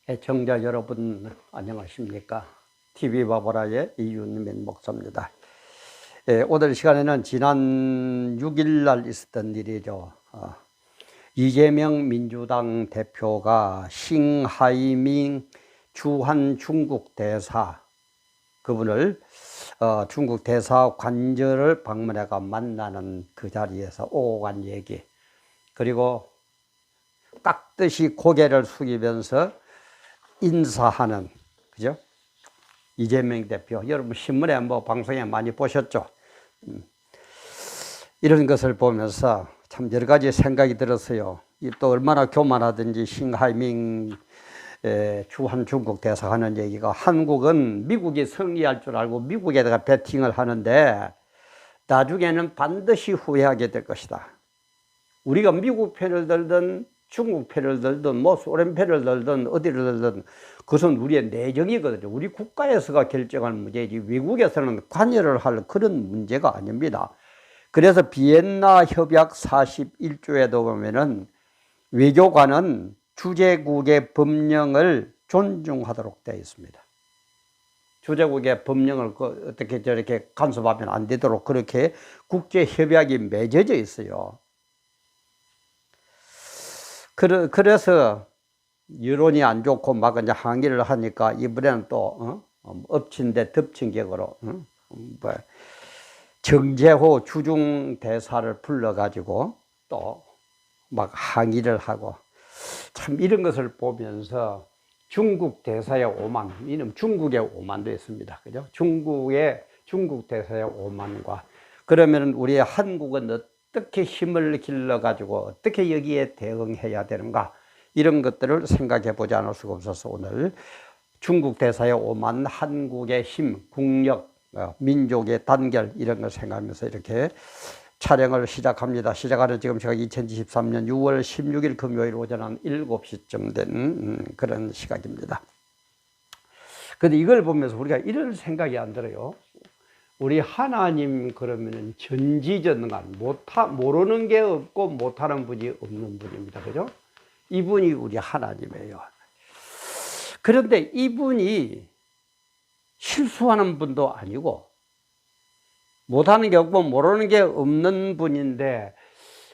애청자 여러분 안녕하십니까? TV바보라의 이윤민 목사입니다. 오늘 시간에는 지난 6일 날 있었던 일이죠. 이재명 민주당 대표가 싱하이밍 주한 중국 대사 그분을 중국 대사 관저를 방문해가 만나는 그 자리에서 오고 간 얘기, 그리고 깍듯이 고개를 숙이면서 인사하는, 그죠? 이재명 대표, 여러분 신문에 방송에 많이 보셨죠? 이런 것을 보면서 참 여러 가지 생각이 들었어요. 또 얼마나 교만하든지 싱하이밍 주한 중국 대사 하는 얘기가, 한국은 미국이 승리할 줄 알고 미국에다가 배팅을 하는데 나중에는 반드시 후회하게 될 것이다. 우리가 미국 편을 들든 중국 편을 들든 소련 편을 들든 어디를 들든 그것은 우리의 내정이거든요. 우리 국가에서가 결정할 문제이지 외국에서는 관여를 할 그런 문제가 아닙니다. 그래서 비엔나 협약 41조에도 보면은 외교관은 주재국의 법령을 존중하도록 되어 있습니다. 주재국의 법령을 어떻게 저렇게 간섭하면 안 되도록 그렇게 국제협약이 맺어져 있어요. 그래서 여론이 안 좋고 막 이제 항의를 하니까 이번에는 또 엎친 데 덮친 격으로 정재호 주중 대사를 불러가지고 또 막 항의를 하고, 참 이런 것을 보면서 중국 대사의 오만, 이는 중국의 오만도 있습니다. 그죠? 중국 대사의 오만과, 그러면 우리 한국은 어떻게 힘을 길러가지고 어떻게 여기에 대응해야 되는가, 이런 것들을 생각해 보지 않을 수가 없어서 오늘 중국 대사의 오만, 한국의 힘, 국력, 민족의 단결, 이런 걸 생각하면서 이렇게 촬영을 시작합니다. 시작하는 지금 제가 2023년 6월 16일 금요일 오전 한 7시쯤 된 그런 시각입니다. 근데 이걸 보면서 우리가 이런 생각이 안 들어요. 우리 하나님 그러면은 전지전능한, 모르는 게 없고 못하는 분이 없는 분입니다. 그죠? 이분이 우리 하나님이에요. 그런데 이분이 실수하는 분도 아니고 못하는 게 없고 모르는 게 없는 분인데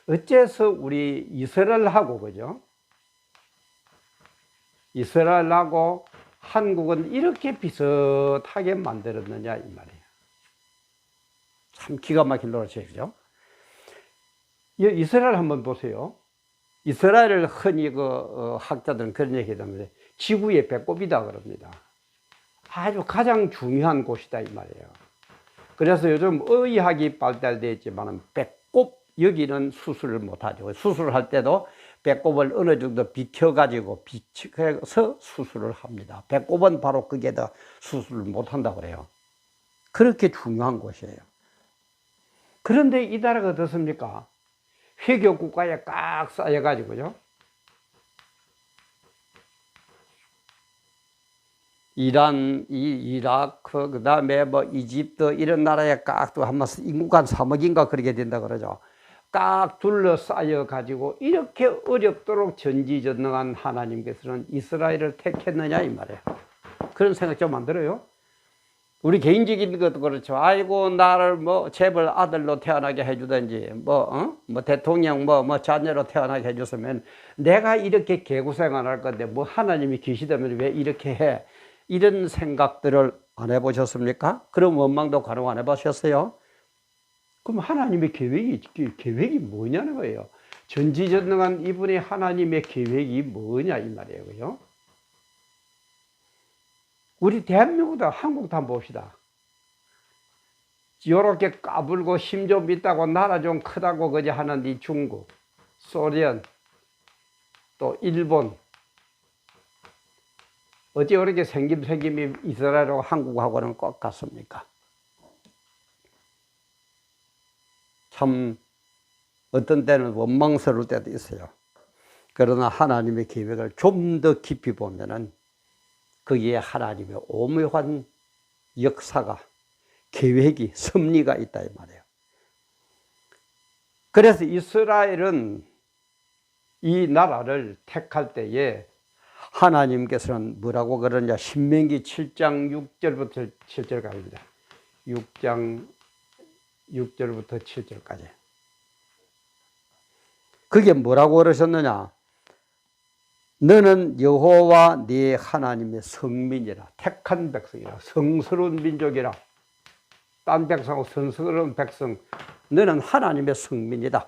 어째서 우리 이스라엘하고, 그죠? 이스라엘하고 한국은 이렇게 비슷하게 만들었느냐 이 말이에요. 참 기가 막힌 노릇이에요. 그죠? 이스라엘 한번 보세요. 이스라엘을 흔히 학자들은 그런 얘기 합니다. 지구의 배꼽이다 그럽니다. 아주 가장 중요한 곳이다 이 말이에요. 그래서 요즘 의학이 발달되어 있지만 배꼽, 여기는 수술을 못하죠. 수술을 할 때도 배꼽을 어느 정도 비켜가지고 비켜서 수술을 합니다. 배꼽은 바로 거기에다 수술을 못한다고 그래요. 그렇게 중요한 곳이에요. 그런데 이 나라가 어떻습니까? 회교 국가에 꽉 쌓여가지고요. 이란, 이라크, 그 다음에 이집트, 이런 나라에 꽉 또 한번 인구가 한 3억인가 그렇게 된다 그러죠. 꽉 둘러싸여 가지고 이렇게 어렵도록 전지전능한 하나님께서는 이스라엘을 택했느냐 이 말이에요. 그런 생각 좀 안 들어요? 우리 개인적인 것도 그렇죠. 아이고 나를 재벌 아들로 태어나게 해주든지 대통령 자녀로 태어나게 해줬으면 내가 이렇게 개고생 안 할 건데 하나님이 계시다면 왜 이렇게 해? 이런 생각들을 안 해보셨습니까? 그런 원망도 간혹 안 해보셨어요? 그럼 하나님의 계획이 뭐냐는 거예요. 전지전능한 이분의 하나님의 계획이 뭐냐 이 말이에요. 그죠? 우리 대한민국도 한국도 한번 봅시다. 요렇게 까불고 힘 좀 있다고 나라 좀 크다고 그저 하는 이 중국, 소련, 또 일본, 어찌 이렇게 생김이 이스라엘하고 한국하고는 꼭 같습니까? 참 어떤 때는 원망스러울 때도 있어요. 그러나 하나님의 계획을 좀 더 깊이 보면은 거기에 하나님의 오묘한 역사가, 계획이, 섭리가 있다 이 말이에요. 그래서 이스라엘은 이 나라를 택할 때에 하나님께서는 뭐라고 그러냐? 신명기 7장 6절부터 7절까지입니다. 6장 6절부터 7절까지. 그게 뭐라고 그러셨느냐? 너는 여호와 네 하나님의 성민이라, 택한 백성이라, 성스러운 민족이라. 딴 백성하고 성스러운 백성, 너는 하나님의 성민이다.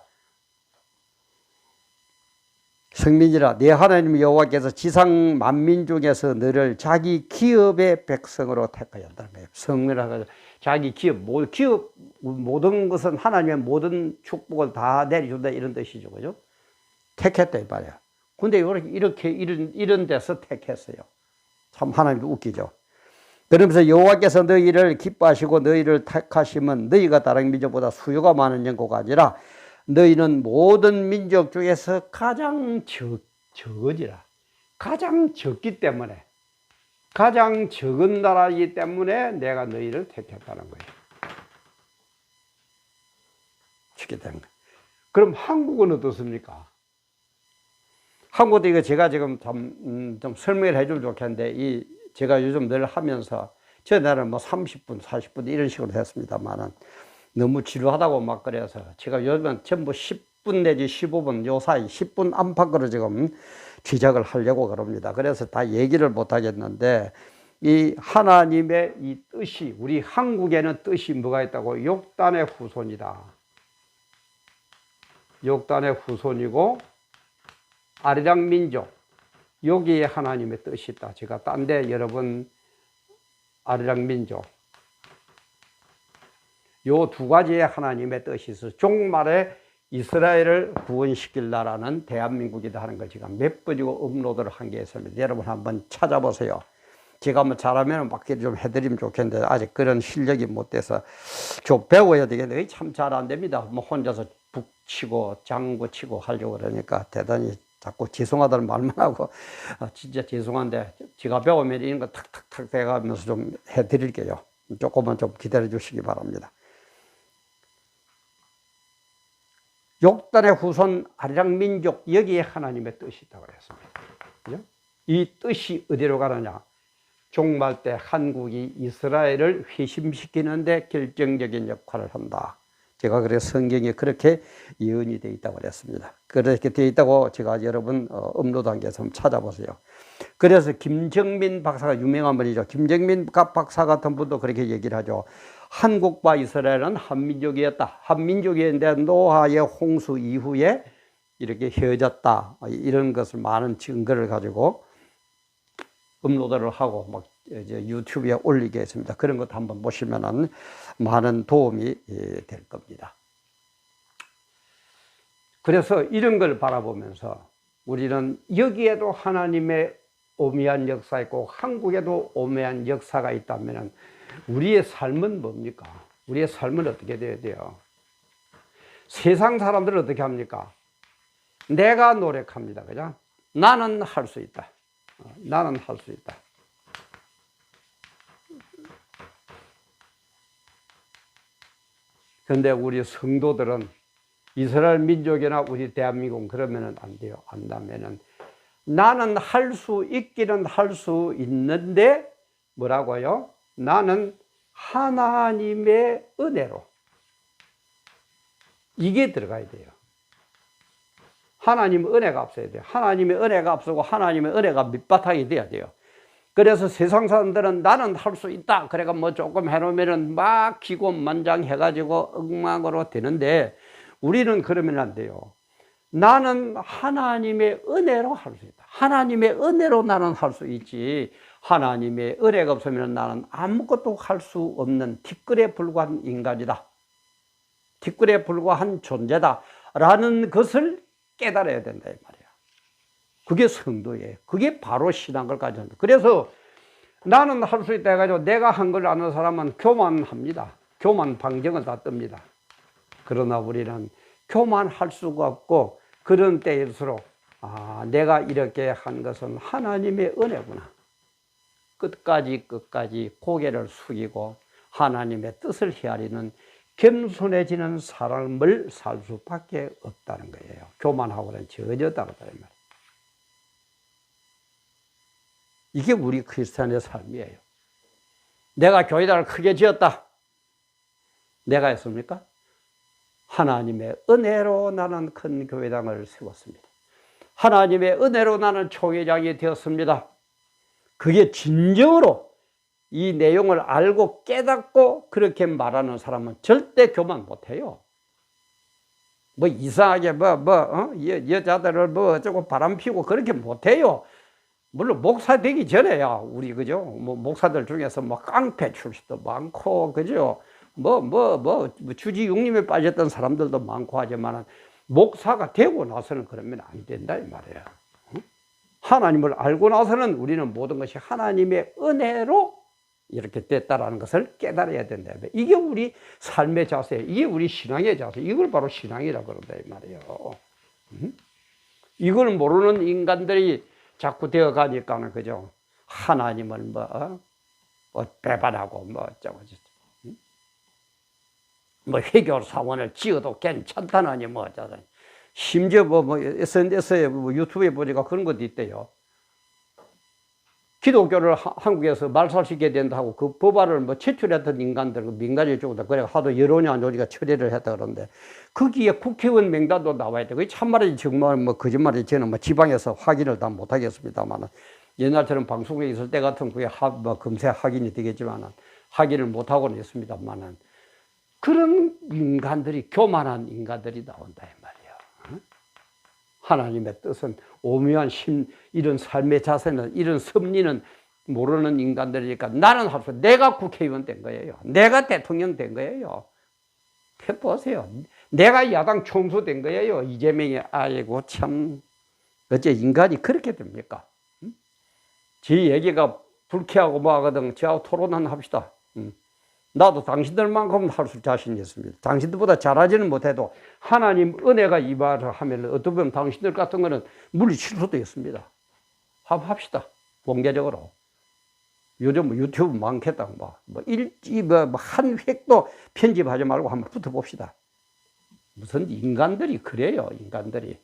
성민이라, 네 하나님 여호와께서 지상 만민 중에서 너를 자기 기업의 백성으로 택하였다는 거예요. 성민이라고 자기 기업, 모든 것은 하나님의 모든 축복을 다 내려준다, 이런 뜻이죠, 그죠? 택했다 이 말이야. 근데 이렇게 이런 데서 택했어요. 참 하나님도 웃기죠. 그러면서 여호와께서 너희를 기뻐하시고 너희를 택하시면 너희가 다른 민족보다 수요가 많은 영고가 아니라 너희는 모든 민족 중에서 가장 적으리라. 가장 적기 때문에, 가장 적은 나라이기 때문에 내가 너희를 택했다는 거예요. 적기 때문에. 그럼 한국은 어떻습니까? 한국도 이거 제가 지금 좀 설명을 해주면 좋겠는데, 제가 요즘 늘 하면서, 전에는 뭐 30분, 40분 이런 식으로 했습니다만은, 너무 지루하다고 막 그래서, 제가 요즘은 전부 10분 내지 15분, 요 사이 10분 안팎으로 지금 시작을 하려고 그럽니다. 그래서 다 얘기를 못 하겠는데, 이 하나님의 이 뜻이, 우리 한국에는 뜻이 뭐가 있다고? 욕단의 후손이다. 욕단의 후손이고, 아리랑 민족, 여기에 하나님의 뜻이 있다. 제가 딴 데 여러분, 아리랑 민족, 요 두 가지의 하나님의 뜻이 있어서 종말에 이스라엘을 구원시키려는 대한민국이다 하는 걸 제가 몇 번이고 업로드를 한 게 있습니다. 여러분 한번 찾아보세요. 제가 뭐 잘하면 막기를 좀 해드리면 좋겠는데, 아직 그런 실력이 못 돼서 좀 배워야 되겠는데, 참 잘 안 됩니다. 뭐 혼자서 북치고 장구치고 하려고 그러니까 대단히 자꾸 죄송하다는 말만 하고, 진짜 죄송한데, 제가 배우면 이런 거 탁탁탁 돼가면서 좀 해드릴게요. 조금만 좀 기다려 주시기 바랍니다. 욕단의 후손 아리랑 민족, 여기에 하나님의 뜻이 있다고 했습니다. 그죠? 이 뜻이 어디로 가느냐? 종말 때 한국이 이스라엘을 회심시키는데 결정적인 역할을 한다. 제가 그래서 성경에 그렇게 예언이 되어 있다고 그랬습니다. 그렇게 되어 있다고 제가 여러분 업로드한 게 한번 찾아보세요. 그래서 김정민 박사가 유명한 분이죠. 김정민 박사 같은 분도 그렇게 얘기를 하죠. 한국과 이스라엘은 한민족이었다. 한민족이었는데 노아의 홍수 이후에 이렇게 헤어졌다. 이런 것을 많은 증거를 가지고 업로드를 하고 막 이제 유튜브에 올리게 했습니다. 그런 것도 한번 보시면은 많은 도움이 될 겁니다. 그래서 이런 걸 바라보면서 우리는 여기에도 하나님의 오묘한 역사 있고 한국에도 오묘한 역사가 있다면 우리의 삶은 뭡니까? 우리의 삶은 어떻게 돼야 돼요? 세상 사람들은 어떻게 합니까? 내가 노력합니다. 그죠? 나는 할 수 있다. 나는 할 수 있다. 그런데 우리 성도들은 이스라엘 민족이나 우리 대한민국 그러면은 안 돼요. 안다면은 나는 할 수 있기는 할 수 있는데 뭐라고요? 나는 하나님의 은혜로, 이게 들어가야 돼요. 하나님의 은혜가 앞서야 돼요. 하나님의 은혜가 앞서고 하나님의 은혜가 밑바탕이 돼야 돼요. 그래서 세상 사람들은 나는 할 수 있다. 그래가 뭐 조금 해놓으면은 막 기곤만장 해가지고 엉망으로 되는데 우리는 그러면 안 돼요. 나는 하나님의 은혜로 할 수 있다. 하나님의 은혜로 나는 할 수 있지. 하나님의 은혜가 없으면 나는 아무것도 할 수 없는 티끌에 불과한 인간이다. 티끌에 불과한 존재다. 라는 것을 깨달아야 된다 이 말이야. 그게 성도예요. 그게 바로 신앙을 가져야 된다. 그래서 나는 할 수 있다 해가지고 내가 한 걸 아는 사람은 교만합니다. 교만 방정은 다 뜹니다. 그러나 우리는 교만할 수가 없고 그런 때일수록 내가 이렇게 한 것은 하나님의 은혜구나. 끝까지 고개를 숙이고 하나님의 뜻을 헤아리는 겸손해지는 사람을 살 수밖에 없다는 거예요. 교만하고는 전혀 다르다 이 말이에요. 이게 우리 크리스찬의 삶이에요. 내가 교회당을 크게 지었다. 내가 했습니까? 하나님의 은혜로 나는 큰 교회당을 세웠습니다. 하나님의 은혜로 나는 총회장이 되었습니다. 그게 진정으로 이 내용을 알고 깨닫고 그렇게 말하는 사람은 절대 교만 못해요. 뭐 이상하게 여자들을 뭐 어쩌고 바람 피우고 그렇게 못해요. 물론 목사 되기 전에야 우리 그죠? 뭐 목사들 중에서 뭐 깡패 출신도 많고 그죠? 주지육림에 빠졌던 사람들도 많고 하지만 목사가 되고 나서는 그러면 안 된다 이 말이에요. 하나님을 알고 나서는 우리는 모든 것이 하나님의 은혜로 이렇게 됐다라는 것을 깨달아야 된다. 이게 우리 삶의 자세, 이게 우리 신앙의 자세, 이걸 바로 신앙이라고 그런다 이 말이에요. 이걸 모르는 인간들이 자꾸 되어가니까는 그죠? 하나님을 배반하고 어쩌고 회교 사원을 지어도 괜찮다느니 어쩌다. 심지어 SNS에 유튜브에 보니까 그런 것도 있대요. 기독교를 한국에서 말살시켜야 된다고 그 법안을 제출했던 인간들, 민간인 쪽으로 그래 하도 여론이 안 좋으니까 처리를 했다 그러는데 거기에 국회의원 명단도 나와야 돼. 그게 참말인지 정말 거짓말인지 저는 지방에서 확인을 다 못하겠습니다만 옛날처럼 방송에 있을 때 같은 그게 금세 확인이 되겠지만 확인을 못하고는 있습니다만 그런 인간들이, 교만한 인간들이 나온다 이 말이에요. 하나님의 뜻은 오묘한 이런 삶의 자세는, 이런 섭리는 모르는 인간들이니까 나는 할 수, 내가 국회의원 된 거예요. 내가 대통령 된 거예요. 보세요. 내가 야당 총수 된 거예요. 이재명이, 아이고, 참, 어째 인간이 그렇게 됩니까? 제 얘기가 불쾌하고 하거든. 저하고 토론은 합시다. 나도 당신들만큼은 할 수 자신이 있습니다. 당신들보다 잘하지는 못해도 하나님 은혜가 임하려 하면 어떻게 보면 당신들 같은 거는 물리칠 수도 있습니다. 한번 합시다. 공개적으로. 요즘 유튜브 많겠다. 한 획도 편집하지 말고 한번 붙어봅시다. 무슨 인간들이 그래요, 인간들이.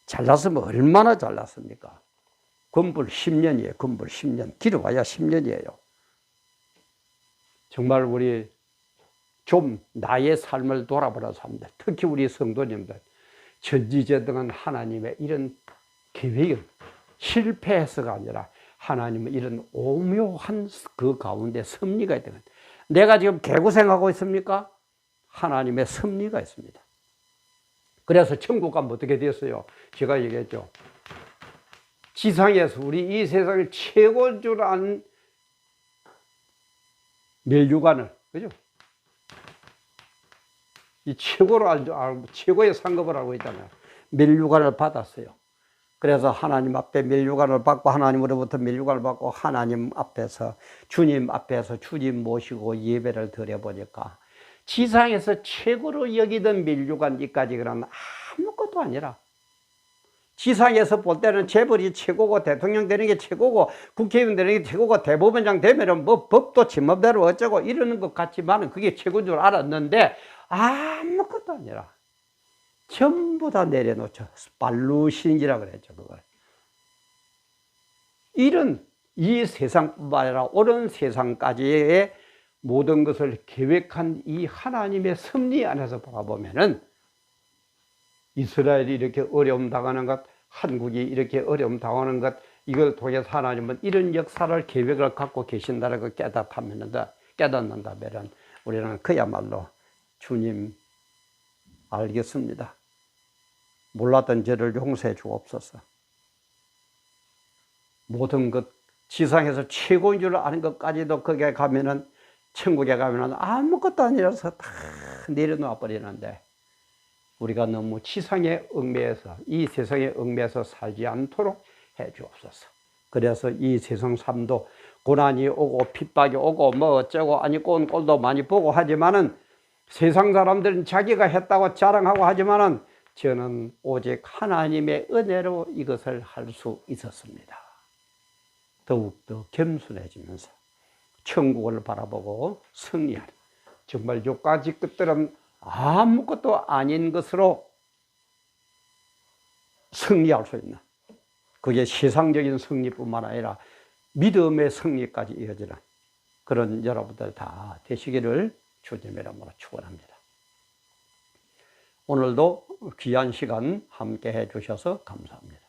잘났으면 얼마나 잘났습니까? 건불 10년이에요, 건불 10년. 길어봐야 10년이에요. 정말 우리 좀 나의 삶을 돌아보라 합니다. 특히 우리 성도님들, 전지전능한 하나님의 이런 계획을 실패해서가 아니라 하나님의 이런 오묘한 그 가운데 섭리가 있다는, 내가 지금 개고생하고 있습니까? 하나님의 섭리가 있습니다. 그래서 천국 가면 어떻게 됐어요? 제가 얘기했죠. 지상에서 우리 이 세상의 최고인 줄 아는 멸류관을, 그죠? 이 최고로 알고, 최고의 상급을 알고 있잖아요. 멸류관을 받았어요. 그래서 하나님 앞에 멸류관을 받고, 하나님으로부터 멸류관을 받고, 하나님 앞에서, 주님 앞에서 주님 모시고 예배를 드려보니까, 지상에서 최고로 여기던 멸류관 이까지 그러면 아무것도 아니라, 지상에서 볼 때는 재벌이 최고고, 대통령 되는 게 최고고, 국회의원 되는 게 최고고, 대법원장 되면은 법도 지멋대로 어쩌고 이러는 것 같지만은 그게 최고인 줄 알았는데, 아무것도 아니라, 전부 다 내려놓죠. 발루신이라 그랬죠, 그걸. 이런, 이 세상뿐만 아니라 옳은 세상까지의 모든 것을 계획한 이 하나님의 섭리 안에서 바라보면은, 이스라엘이 이렇게 어려움 당하는 것, 한국이 이렇게 어려움 당하는 것, 이걸 통해서 하나님은 이런 역사를, 계획을 갖고 계신다는 걸 깨닫는다면 우리는 그야말로 주님 알겠습니다. 몰랐던 저를 용서해 주옵소서. 모든 것, 지상에서 최고인 줄 아는 것까지도 거기에 가면은, 천국에 가면은 아무것도 아니라서 다 내려놓아 버리는데, 우리가 너무 지상의 얽매여서, 이 세상의 얽매여서 살지 않도록 해 주옵소서. 그래서 이 세상 삶도 고난이 오고 핍박이 오고 어쩌고 아니 꼰 꼴도 많이 보고 하지만은, 세상 사람들은 자기가 했다고 자랑하고 하지만은 저는 오직 하나님의 은혜로 이것을 할 수 있었습니다. 더욱더 겸손해지면서 천국을 바라보고 승리하는, 정말 요까지 것들은 아무것도 아닌 것으로 승리할 수 있는, 그게 세상적인 승리뿐만 아니라 믿음의 승리까지 이어지는 그런 여러분들 다 되시기를 주님의 이름으로 축원합니다. 오늘도 귀한 시간 함께 해 주셔서 감사합니다.